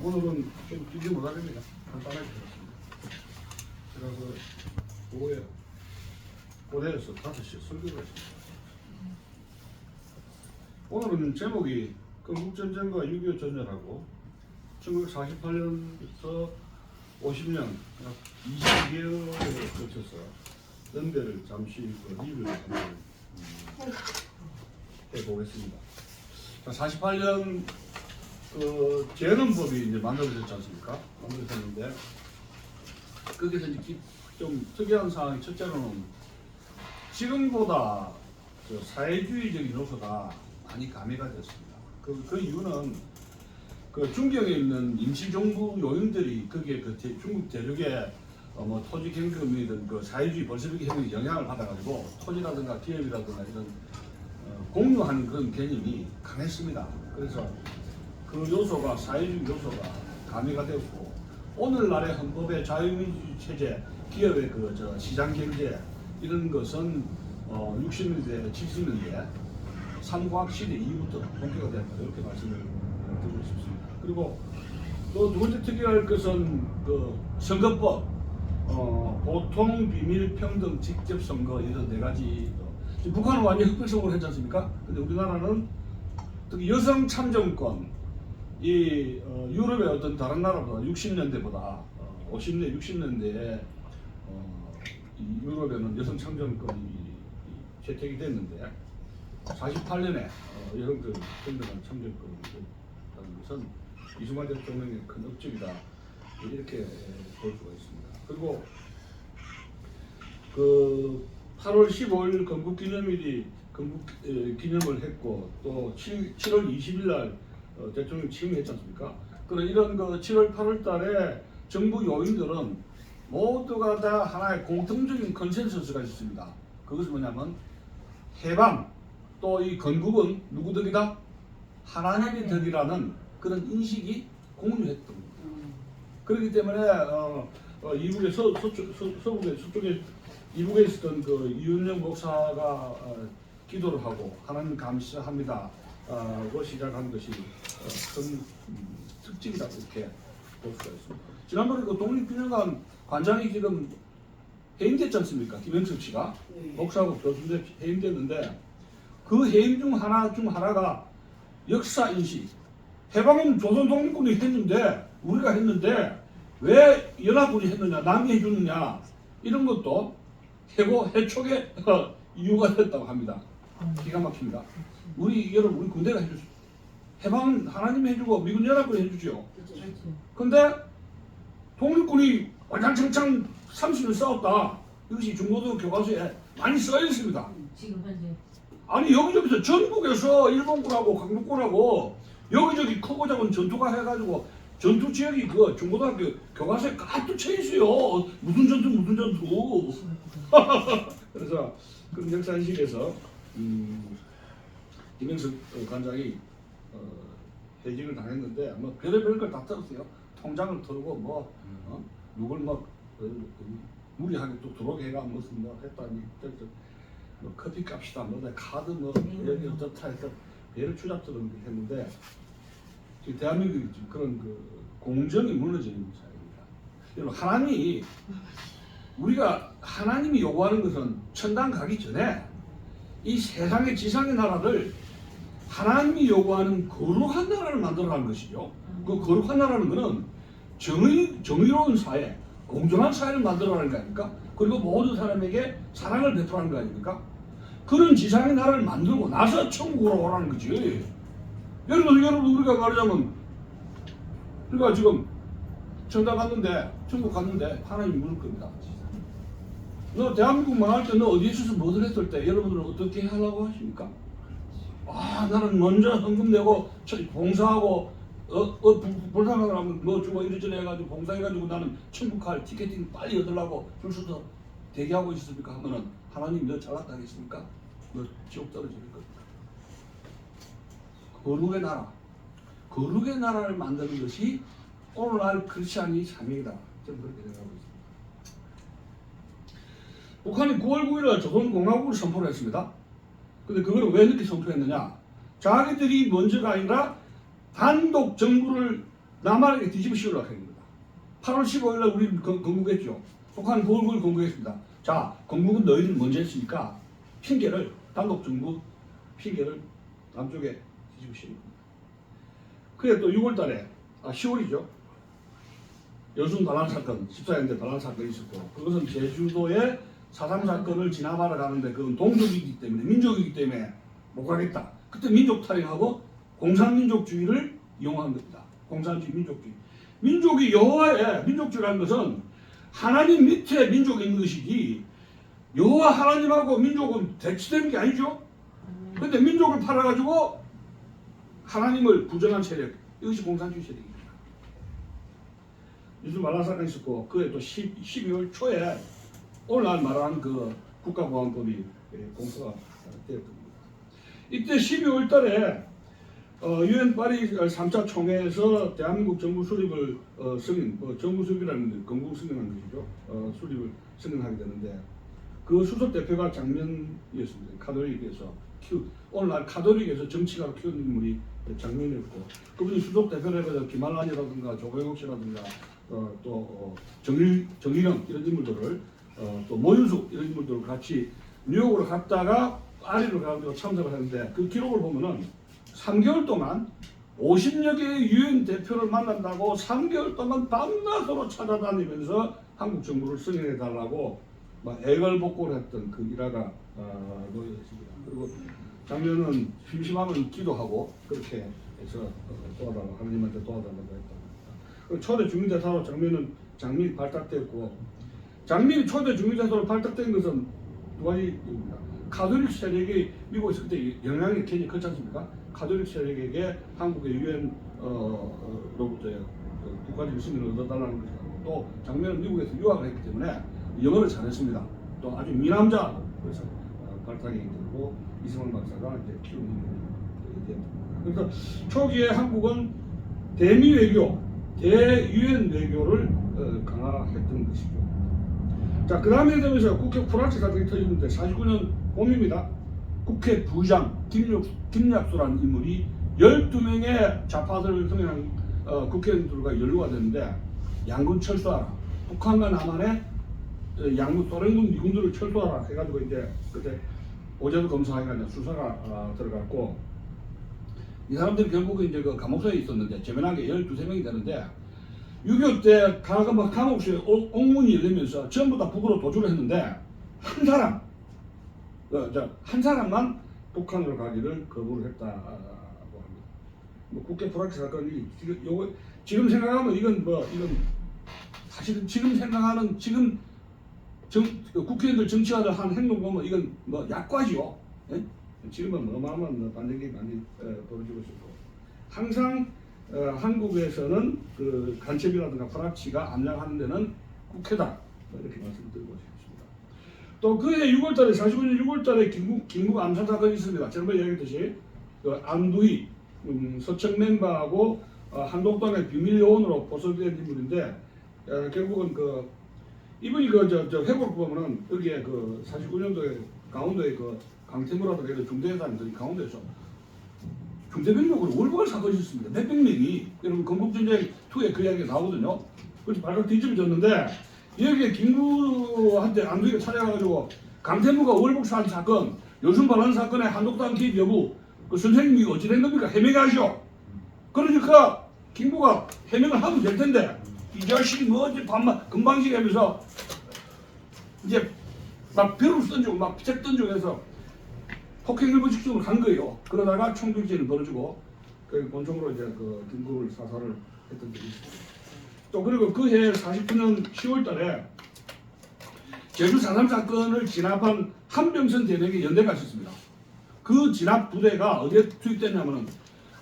오늘은 좀 뛰지 못하겠네요. 간단하게 들었습니다. 그래서 오후에 고대에서 5시에 설교를 했습니다. 오늘은 제목이 건국전쟁과 6.25 전쟁하고 1948년부터 50년, 약 22개월에 걸쳐서 연대를 잠시 리뷰를 한번 해보겠습니다. 48년 재헌법이 이제 만들어졌지 않습니까? 만들어졌는데 거기서 이제 좀 특이한 사항이 첫째로는 지금보다 사회주의적인 요소가 많이 가미가 됐습니다. 그 이유는 그 중경에 있는 임시정부 요인들이 거기에 중국 대륙의 뭐 토지 경금이든 그 사회주의 벌서비기 혁명에 영향을 받아가지고 토지라든가 기업이라든가 이런 공유하는 그런 개념이 강했습니다. 그래서 그 요소가 사회주의 요소가 가미가 되었고 오늘날의 헌법의 자유민주주의 체제, 기업의 시장 경제 이런 것은 60년대, 70년대 삼과학 시대 이후부터 본격화가 됐다 이렇게 말씀을 드리고 싶습니다. 그리고 또 두 번째 특이할 것은 그 선거법, 보통, 비밀, 평등, 직접 선거 이런 4가지. 북한은 완전히 흑백성으로 했지 않습니까? 근데 우리나라는 특히 여성 참정권, 이 유럽의 어떤 다른 나라보다 60년대보다 50년, 60년대에 이 유럽에는 여성 참정권이 채택이 됐는데 48년에 여성 평등한 참정권이 됐다는 것은 이승만 대통령의 큰 업적이다 이렇게 볼 수가 있습니다. 그리고 그 8월 15일 건국기념일이 기념을 했고 또 7월 20일 날 대통령이 취임했지 않습니까? 그런 이런 7월 8월 달에 정부 요인들은 모두가 다 하나의 공통적인 컨센서스가 있습니다. 그것은 뭐냐면 해방 또 이 건국은 누구 덕이다? 하나님의 덕이라는 그런 인식이 공유했던 겁니다. 그렇기 때문에 이북의 서쪽에 이북에 있었던 그 이윤영 목사가 기도를 하고 하나님 감사합니다. 고 시작한 것이 큰 특징이라고 이렇게 볼 수가 있습니다. 지난번에 그 독립기념관 관장이 지금 해임됐지 않습니까? 김영석 씨가 목사하고 교수인데 해임됐는데 그 해임 중 하나가 역사 인식. 해방은 조선 독립군이 했는데 우리가 했는데 왜 연합군이 했느냐, 남이 해주느냐 이런 것도 해촉의 이유가 됐다고 합니다. 기가 막힙니다. 여러분 우리 군대가 해주죠. 해방은 하나님이 해주고 미군 연합군이 해주죠. 근데 독립군이 완장창창 30년 싸웠다. 이것이 중고등 교과서에 많이 써 있습니다. 지금 현재 아니 여기저기서 전국에서 일본군하고 강북군하고 여기저기 크고 작은 전투가 해가지고 전투 지역이 그 중고등학교 교과서에 가득 쳐 있어요. 무슨 전투. 그래서 그런 역사인식에서 김영석 관장이 해직을 당했는데 뭐 별의별 걸 다 들었어요. 통장을 털고 누굴 무리하게 또 들어오게 해가 무슨 했다니 뭐 커피 값이다 카드 여기 어떻다 해서 배를 추잡스러운 게 했는데 지금 대한민국이 지금 그런 공정이 무너지는 사회입니다. 여러분 하나님이 요구하는 것은 천당 가기 전에 이 세상의 지상의 나라를 하나님이 요구하는 거룩한 나라를 만들어가는 것이죠. 그 거룩한 나라는 것은 정의로운 사회, 공정한 사회를 만들어가는 거 아닙니까? 그리고 모든 사람에게 사랑을 베풀어가는 거 아닙니까? 그런 지상의 나라를 만들고 나서 천국으로 오라는 거지. 여러분 우리가 말하자면 우리가 지금 천당 갔는데 천국 갔는데 하나님이 물을 겁니다. 너 대한민국 망할 때 너 어디에 있어서 뭐를 했을 때 여러분들은 어떻게 하려고 하십니까? 나는 먼저 헌금 내고 봉사하고 불쌍하게 하면 뭐 주고 이래저래 해가지고 봉사해가지고 나는 천국 갈 티켓팅 빨리 얻으려고 줄 서서 대기하고 있습니까? 하면은 하나님 너 잘났다 하겠습니까? 너 지옥 떨어질 겁니다. 거룩의 나라를 만드는 것이 오늘날 크리스찬이 사명이다. 저는 그렇게 생각하고 있습니다. 북한이 9월 9일에 조선공화국을 선포를 했습니다. 근데 그걸 왜 이렇게 선포했느냐? 자기들이 먼저가 아니라 단독 정부를 남한에게 뒤집어 씌우려고 하는 겁니다. 8월 15일 날 우리는 건국했죠. 북한은 9월 9일 건국했습니다. 자, 건국은 너희들이 먼저 했으니까 핑계를, 단독 정부 핑계를 남쪽에 뒤집어 씌우는 겁니다. 그래 또 6월 달에, 10월이죠. 여순 반란 사건, 14년대 반란 사건이 있었고, 그것은 제주도에 4.3 사건을 진압하러 가는데 그건 동족이기 때문에, 민족이기 때문에 못 가겠다. 그때 민족 탈영하고 공산민족주의를 이용한 겁니다. 공산주의, 민족주의. 민족이 여호와의 민족주의라는 것은 하나님 밑에 민족이 있는 것이지 여호와 하나님하고 민족은 대치되는 게 아니죠. 그런데 민족을 팔아가지고 하나님을 부정한 세력, 이것이 공산주의 세력입니다. 요즘 말란 사건이 있었고, 그에 또 12월 초에 오늘 말한 그 국가보안법이 공포가 되었던 겁니다. 이때 12월 달에 유엔 파리 3차 총회에서 대한민국 정부 수립을 승인, 정부 수립이라는 게 건국 승인한 것이죠. 수립을 승인하게 되는데 그 수석 대표가 장면이었습니다. 카톨릭에서 오늘날 카톨릭에서 정치가로 키운 인물이 장면이었고, 그분이 수석 대표를 해서 김한란이라든가 조경옥 씨라든가 또 정일영 이런 인물들을 또 모윤숙 이런 인물들을 같이 뉴욕으로 갔다가 파리로 가서 참석을 했는데 그 기록을 보면은 3개월 동안 50여 개의 유엔 대표를 만난다고 3개월 동안 밤낮으로 찾아다니면서 한국 정부를 승인해달라고 막 애걸복걸을 했던 그 일화가 놓여있습니다. 그리고 장면은 심심하면 기도하고 그렇게 해서 도와달라고, 하나님한테 도와달라고 했다. 초대 주민대사로 장면이 발탁됐고, 장면이 초대 주민대사로 발탁된 것은 두 가지입니다. 가톨릭 세력이 미국에서 그때 영향이 굉장히 크지 않습니까? 가톨릭 세력에게 한국의 유엔 로부터의 국가적 승인을 얻어달라는 것이고, 또 장면은 미국에서 유학을 했기 때문에 영어를 잘했습니다. 또 아주 미남자, 그래서 발탁이 되고 이승만 박사가 이제 키우는 인물이 되었습니다. 그래서 초기에 한국은 대미 외교, 대유엔 외교를 강화했던 것이죠. 자, 그 다음에 되면서 국회 프락치 사건이 터지는데 49년 봄입니다. 국회 부의장 김약수라는 인물이 12명의 좌파들을 성행한 국회의원들과 연루가 됐는데 양군 철수하라, 북한과 남한의 양군 소련군 미군들을 철수하라 해가지고 이제 그때 오제도 검사해가지고 수사가 들어갔고, 이 사람들이 결국은 이제 그 감옥소에 있었는데 제면한 게 12~13명이 되는데 6.25 때 감옥소에 옥문이 열리면서 전부 다 북으로 도주를 했는데 한 사람만 북한으로 가기를 거부를 했다고 합니다. 뭐 국회 불합치 사건이 지금 생각하면 이건 사실은 지금 생각하는 국회의원들 정치화를 한 행동 보면 이건 약과지요. 예? 지금은 어마어마한 반대기 많이 벌어지고 있고, 항상 한국에서는 그 간첩이라든가 프락치가 암약하는 데는 국회다, 이렇게 말씀드리고 싶습니다. 또 그해 6월달에 49년 6월달에 김국 암살 사건이 있습니다. 지난번에 얘기했듯이 그 안두희 서청 멤버하고 한독당의 비밀 요원으로 포섭된 인물인데 결국은 이분이 회고록 보면은 여기에 49년도에 강원도에 강태무라든가 이런 중대사람들이 강원도에서 중대병력으로 월북할 사건이 있었습니다. 몇백 명이. 여러분 건국전쟁 2에 그 이야기가 나오거든요. 그래서 발각 뒤집어졌는데 여기에 김구한테 안두희가 찾아가가지고 강태무가 월북한 사건, 요순 반란 사건에 한독당 개입 여부, 그 선생님이 어찌 된 겁니까? 해명하시오. 그러니까 김구가 해명을 하면 될 텐데 이 자식이 어제 금방지게 하면서 이제 막 벼를 던지고 막 책 던지고 해서 폭행일부 직전으로 간 거예요. 그러다가 총격전이 벌어지고 본청으로 이제 김구를 사살을 했던 적이 있습니다. 또 그리고 그해 49년 10월달에 제주 4.3 사건을 진압한 한병선 대령이 연대가 있었습니다. 그 진압 부대가 어디에 투입됐냐면은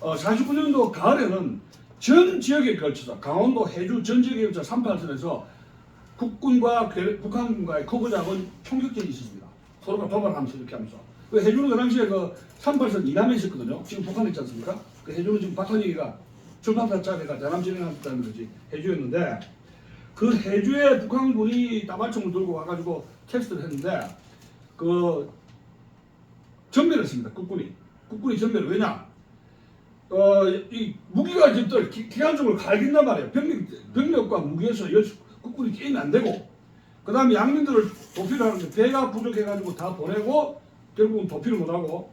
49년도 가을에는 전 지역에 걸쳐서 강원도 해주 전 지역에 걸쳐 38선에서 국군과 북한군과의 커버 작은 총격전이 있었습니다. 서로가 도발하면서 이렇게 하면서. 그 해주는 그 당시에 38선 이남에 있었거든요. 지금 북한에 있지 않습니까? 그 해주는 지금 박헌희가 출판사짜리가 대남 진행한다는 거지 해주였는데, 그 해주에 북한군이 따발총을 들고 와가지고 테스트를 했는데 전멸했습니다. 국군이 전멸을. 왜냐? 이 무기가 이제 또 기관총을 갈긴단 말이에요. 병력과 무기에서 국군이 게임이 안 되고, 그 다음에 양민들을 도피를 하는데 배가 부족해가지고 다 보내고 결국은 도피를 못하고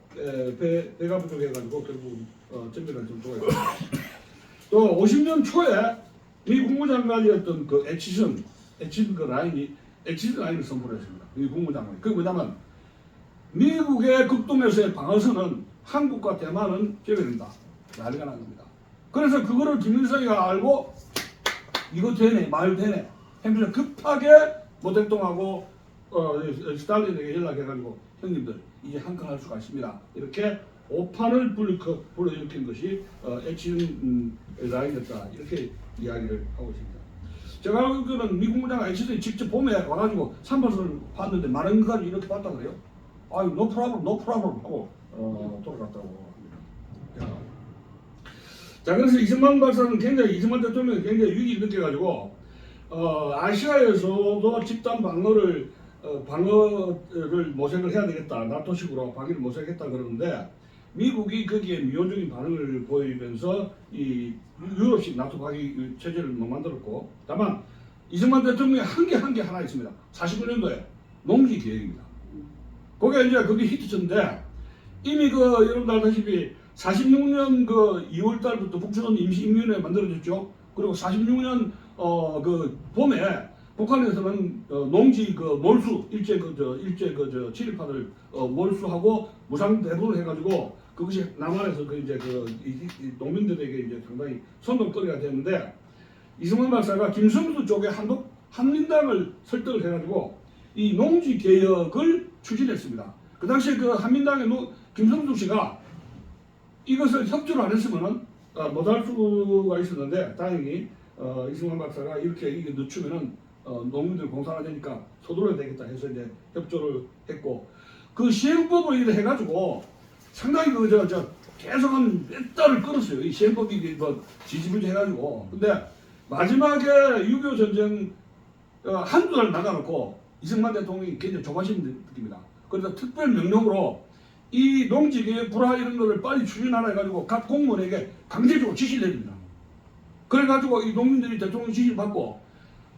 배가 부족해가지고 결국은 전멸한 정도가 있어요. 또 50년 초에 미 국무장관이었던 그 애치슨 라인을 선포했습니다. 미 국무장관이. 그게 뭐냐면 미국의 극동에서의 방어선은 한국과 대만은 제외된다. 난리가 난 겁니다. 그래서 그거를 김일성이가 알고 이거 되네, 말 되네. 하면서 급하게 모택동하고 스탈린에게 연락해가지고 형님들 이제 한 건 할 수가 있습니다. 이렇게 오판을 불러일으킨 것이 애치슨 라인이었다. 이렇게 이야기를 하고 있습니다. 제가 알기로는 미 국무장관 애치슨이 직접 봄에 와가지고 삼번선을 봤는데 많은 것까지 이렇게 봤다 그래요. 아유, no problem 하고 돌아갔다고 합니다. 자, 그래서 이승만 박사는 이승만 대통령이 굉장히 위기를 느껴가지고 아시아에서도 집단 방어를 모색을 해야 되겠다. 나토식으로 방위를 모색했다 그러는데 미국이 거기에 미온적인 반응을 보이면서 이 유럽식 나토 방위 체제를 만들었고, 다만 이승만 대통령이 한 게 하나 있습니다. 49년도에 농지 계획입니다. 그게 히트쳤는데 이미 여러분들 알다시피 46년 2월 달부터 북조선 임시인민회 만들어졌죠. 그리고 46년 봄에 북한에서는 농지 몰수 일제 친일파들 몰수하고 무상 배분을 해가지고 그것이 남한에서 이 농민들에게 이제 상당히 선동거리가 됐는데 이승만 박사가 김성수 쪽에 한민당을 설득을 해가지고 이 농지 개혁을 추진했습니다. 그 당시에 한민당의 김성수 씨가 이것을 협조를 안 했으면은 못할 수가 있었는데 다행히 이승만 박사가 이게 늦추면은 농민들 공산화되니까 서둘러야 되겠다 해서 이제 협조를 했고, 그 시행법을 이래 해가지고 상당히 계속 한 몇 달을 끌었어요. 이 시행법이 지지부지 해가지고. 근데 마지막에 6.25 전쟁 한두 달 나가놓고 이승만 대통령이 굉장히 조바심 느낍니다. 그래서 특별 명령으로 이 농지개혁 불화 이런 거를 빨리 추진하라 해가지고 각 공무원에게 강제적으로 지시를 내립니다. 그래가지고 이 농민들이 대통령 지시를 받고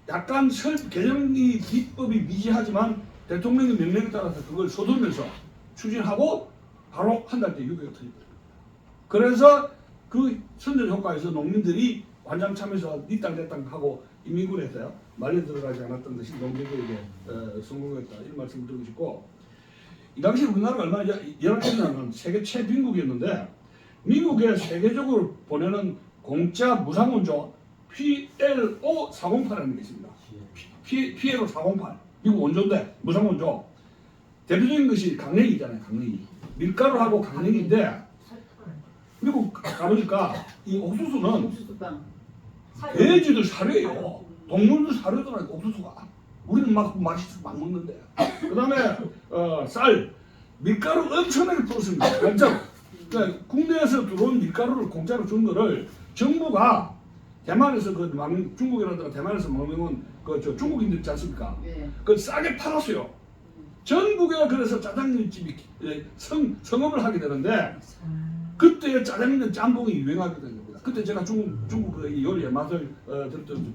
약간 개정이 기법이 미지하지만 대통령의 명령에 따라서 그걸 서두르면서 추진하고 바로 한 달 뒤에 6.25가 터집니다. 그래서 그 선전 효과에서 농민들이 완장참에서 니 땅 내 땅 하고 인민군에서요 말려 들어가지 않았던 것이 농민들에게 성공했다, 이런 말씀을 드리고 싶고, 이 당시 우리나라가 얼마나 열악했냐면 세계 최빈국이었는데 미국에 세계적으로 보내는 공짜 무상원조 PLO 408이라는 게 있습니다. PLO 408 미국 원조인데 무상원조 대표적인 것이 강냉이 있잖아요. 강냉이 밀가루하고 강냉이인데 미국 가보니까 이 옥수수는 돼지들 사료예요. 동물들 사료더라고 옥수수가. 우리는 막 맛있어 막 먹는데. 그 다음에 쌀, 밀가루 엄청나게 풀었습니다. 공짜로. 그러니까 국내에서 들어온 밀가루를 공짜로 준 거를 정부가 대만에서 중국이라든가 대만에서 먹는 중국인들 있지 않습니까? 네. 그 싸게 팔았어요. 전국에 그래서 짜장면집이 성업을 하게 되는데 그때 짜장면 짬뽕이 유행하게 된 겁니다. 그때 제가 중국 요리의 맛을 들었던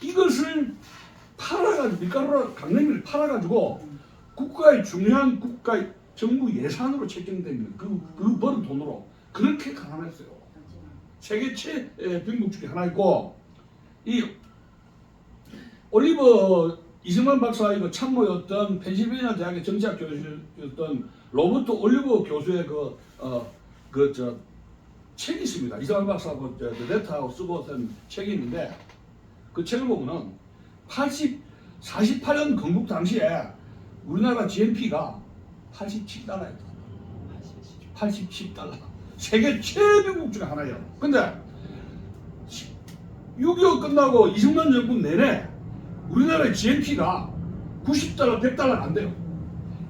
이것을 팔아가지고 밀가루로 강냉이를 팔아가지고 국가의 중요한 정부 예산으로 책정된 그 버는 돈으로 그렇게 가난했어요. 세계 최빈국 중에 하나 있고, 이 올리버 이승만 박사의 참모였던 펜실베니아 대학의 정치학 교수였던 로버트 올리버 교수의 책이 있습니다. 이승만 박사하고 레터하고 쓰고 쓴 책이 있는데 그 책을 보면은 48년 건국 당시에 우리나라 GNP가 87달러였다. 87달러. 세계 최빈국 중에 하나예요. 근데 6.25 끝나고 이승만 정권 내내 우리나라의 GNP가 90달러, 100달러가 안 돼요.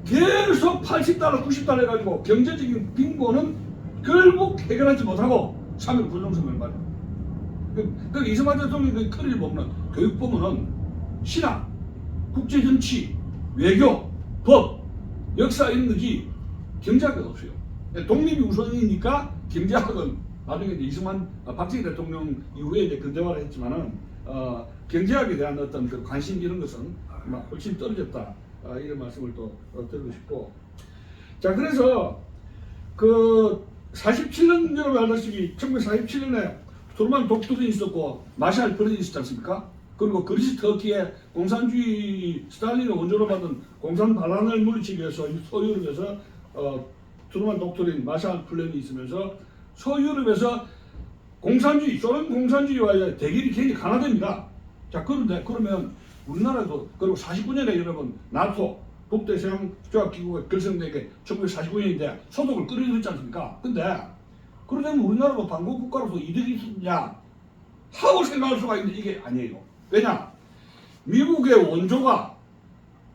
계속 80달러, 90달러 해가지고 경제적인 빈곤은 결국 해결하지 못하고 3.1 부정선거를 말이에요. 그 이승만 대통령의 커리를 보면 교육 보면은 신학, 국제정치, 외교, 법, 역사 이런 거지 경제학이 없어요. 독립이 우선이니까 경제학은 나중에 이제 박정희 대통령 이후에 이제 근대화를 했지만은 경제학에 대한 어떤 그 관심 이런 것은 훨씬 떨어졌다. 이런 말씀을 또 드리고 싶고. 자, 그래서 그 47년 여러분 알다시피 1947년에 트루만 독도전이 있었고 마샬 플랜이 있었지 않습니까? 그리고 그리스 터키의 공산주의 스탈린의 원조로 받은 공산 반란을 물리치기 위해서 서유럽에서 트루만 독도린 마샬 플랜이 있으면서 서유럽에서 공산주의, 소련 공산주의와의 대결이 굉장히 강화됩니다. 자, 그런데 그러면 우리나라도 그리고 49년에 여러분 나토 북대서양 조약기구가 결성된 게 1949년인데 소속을 끌어들였지 않습니까? 근데 그러려면 우리나라도 반공 국가로서 이득이 있느냐 하고 생각할 수가 있는데 이게 아니에요. 왜냐? 미국의 원조가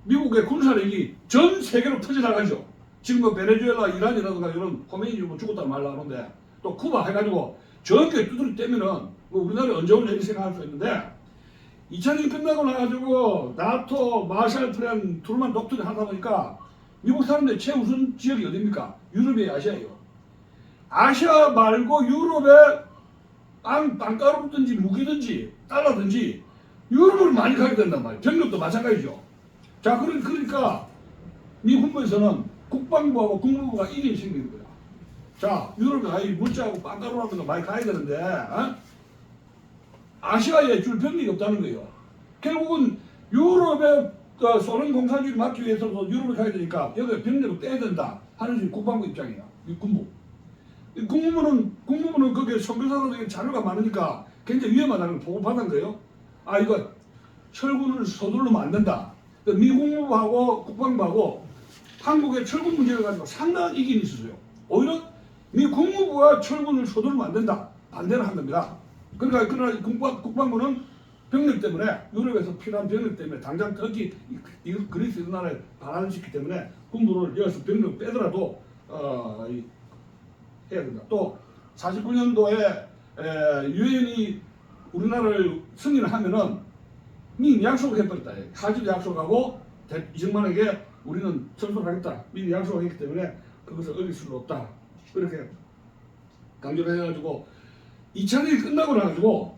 미국의 군사력이 전 세계로 퍼져나가죠. 지금 뭐 베네수엘라, 이란이라든가 이런 khomeini 뭐 죽었다는 말 나오는데 또 쿠바 해가지고 저렇게 두드려 떼면은 뭐 우리나라에 언제 올지 이렇게 생각할 수 있는데 2000년 끝나고 나가지고 나토, 마샬 플랜, 트루만 독도를 하다 보니까 미국 사람들의 최우선 지역이 어디입니까? 유럽이에요, 아시아예요. 아시아 말고 유럽에 빵가루든지 무기든지 달러든지 유럽을 많이 가게 된단 말이에요. 병력도 마찬가지죠. 자, 그러니까 미 군부에서는 국방부하고 국무부가 1위 생기는 거야. 자, 유럽에 물자하고 빵가루라든가 많이 가야 되는데 아시아에 줄 병력이 없다는 거예요. 결국은 유럽의 소련 공산주의를 막기 위해서도 유럽을 가야 되니까 여기 병력을 떼야 된다 하는 게 국방부 입장이야. 군부. 국무부는 거기에 선교사들에게 자료가 많으니까 굉장히 위험하다는 걸 보고받은 거예요. 아, 이거 철군을 서두르면 안 된다. 미 국무부하고 국방부하고 한국의 철군 문제를 가지고 상당한 이견이 있었어요. 오히려 미 국무부가 철군을 서두르면 안 된다. 반대를 한 겁니다. 그러나 국방부는 병력 때문에 유럽에서 필요한 병력 때문에 당장 터키, 그리스 이런 나라에 반환을 시키기 때문에 군부를 여기서 병력 빼더라도 해야 된다. 또 49년도에 유엔이 우리나라를 승인을 하면은 미리 약속을 해버렸다. 하지도 약속하고 이승만에게 우리는 철수하겠다. 미리 약속을 했기 때문에 그것을 어길 수는 없다. 그렇게 강조를 해가지고 2000년이 끝나고 나가지고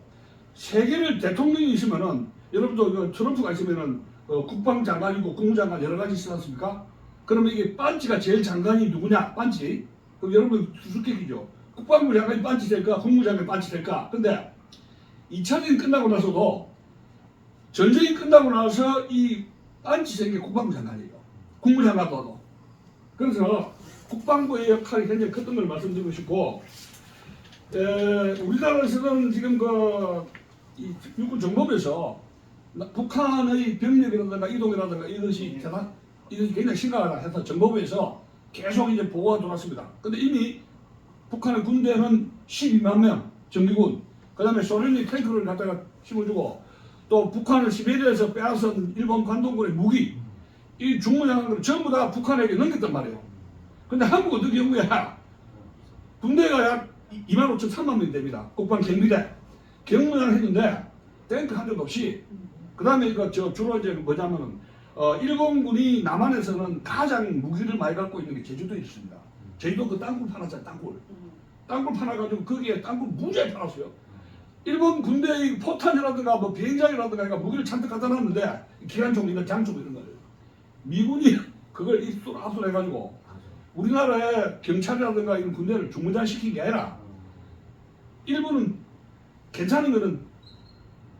세계를 대통령이 있으면은 여러분도 트럼프가 있으면은 국방장관이고 국무장관 여러 가지 있지 않습니까? 그러면 이게 반지가 제일 장관이 누구냐? 반지. 그럼 여러분 수수께끼죠. 국방부 장관이 반지 될까? 국무장관이 반지 될까? 근데 2000년이 끝나고 나서도 전쟁이 끝나고 나서 이 반지 생긴 게 국방부 장관이에요. 국무장관도. 그래서 국방부의 역할이 굉장히 컸던 걸 말씀드리고 싶고 우리나라에서는 지금 육군 정보부에서 북한의 병력이라든가 이동이라든가 이것이 굉장히 심각하다 해서 정보부에서 계속 이제 보고가 들어왔습니다. 근데 이미 북한의 군대는 12만 명 정규군, 그 다음에 소련이 탱크를 갖다가 심어주고 또 북한을 시베리아에서 빼앗은 일본 관동군의 무기, 이 중무장관을 전부 다 북한에게 넘겼단 말이에요. 근데 한국은 어떤 경우야? 군대가 약 2만 5천 3만 명이 됩니다. 국방 경비대 경무장을 했는데 탱크 한 적 없이 그 다음에 주로 이제 뭐냐면은 일본군이 남한에서는 가장 무기를 많이 갖고 있는 게 제주도에 있습니다. 제주도 그 땅굴 파놨잖아요. 땅굴 파놔가지고 거기에 땅굴 무지하게 팔았어요. 일본 군대의 포탄이라든가 뭐 비행장이라든가 무기를 잔뜩 갖다 놨는데 기관총이나 장총 이런 거예요. 미군이 그걸 입수를 압수해가지고 우리나라의 경찰이라든가 이런 군대를 중무장시킨 게 아니라 일본은 괜찮은 거는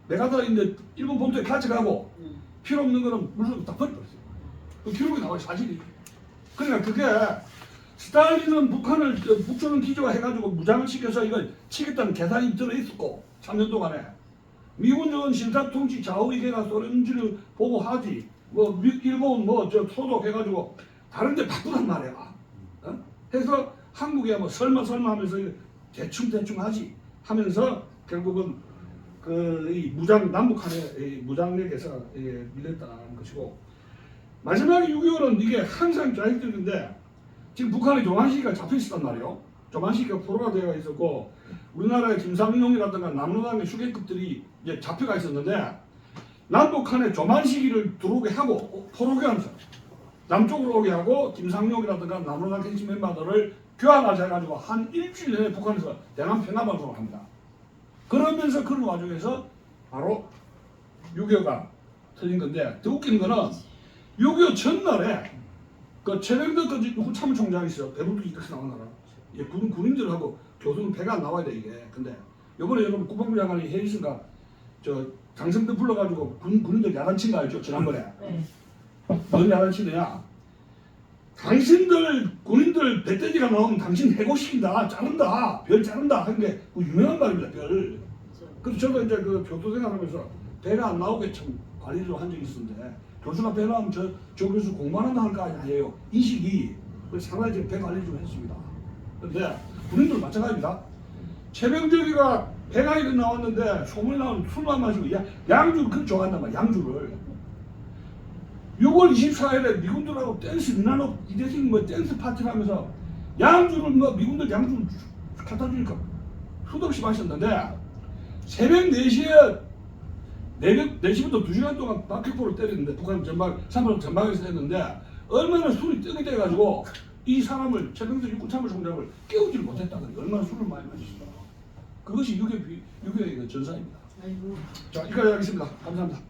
내가 들어있는데 일본 본토에 가져가고 필요 없는 거는 물론 다 버려버렸어요. 그 기록이 나와요, 사실이. 그러니까 그게 스탈린은 북조는 기조화해가지고 무장을 시켜서 이걸 치겠다는 계산이 들어있었고 3년 동안에 미군은 신사통치 좌우위계가 소련지를 보고 하지 뭐 일본 소독해가지고 다른데 바꾸단 말이야. 해서 한국에 뭐 설마 하면서 대충 하지 하면서 결국은 이 남북한의 무장력에서 밀렸다는 것이고 마지막에 6.25는 이게 항상 자익적인데 지금 북한의 조만식이가 잡혀 있었단 말이에요. 조만식이가 포로가 되어 있었고 우리나라의 김상용이라든가 남로당의 수계급들이 이제 잡혀가 있었는데 남북한의 조만식이를 들어오게 하고 포로교환서 남쪽으로 오게 하고 김상용이라든가 남로당 핵심 멤버들을 교환을 해가지고 한 일주일 내에 북한에서 대남 평화방송을 합니다. 그러면서 그런 와중에서 바로 6.25가 터진 건데 더 웃긴 거는 6.25 전날에 그 최병덕 그 육군 참모총장이 있어요. 배부도 이렇게 나온 나라. 군인들하고 교수는 배가 안 나와야 돼 이게. 근데 요번에 여러분 국방부 장관이 해주신가 저 장성대 불러가지고 군인들 야단친 거 알죠? 지난번에. 네. 뭔 야단치느냐? 당신들 군인들 배때지가 나오면 당신 해고시킨다, 자른다, 별 자른다 하는 게 그 유명한 말입니다. 별. 그래서 저도 이제 그 교수 생활하면서 배가 안 나오게 참 관리를 한 적이 있었는데 교수가 배 나오면 저 교수 공부한다 할 거 아니에요. 이 시기. 그래서 상당히 지금 배 관리 좀 했습니다. 그런데 군인들 마찬가지입니다. 최병덕이가 배가 이렇게 나왔는데 소문이 나오면 술만 마시고 양주를 그렇게 좋아한단 말이야. 양주를. 6월 24일에 미군들하고 댄스 미나노 이대식 뭐 댄스 파티를 하면서 양주를 뭐 미군들 양주 갖다 주니까 수도 없이 마셨는데 새벽 4시에 4시부터 2시간 동안 박격포를 때렸는데 북한 삼성 전방에서 했는데 얼마나 술이 뜨게 돼가지고 이 사람을 최병덕 육군 참모총장을 깨우지를 못했다. 얼마나 술을 많이 마셨어. 그것이 6.25의 전사입니다. 아이고. 자, 여기까지 하겠습니다. 감사합니다.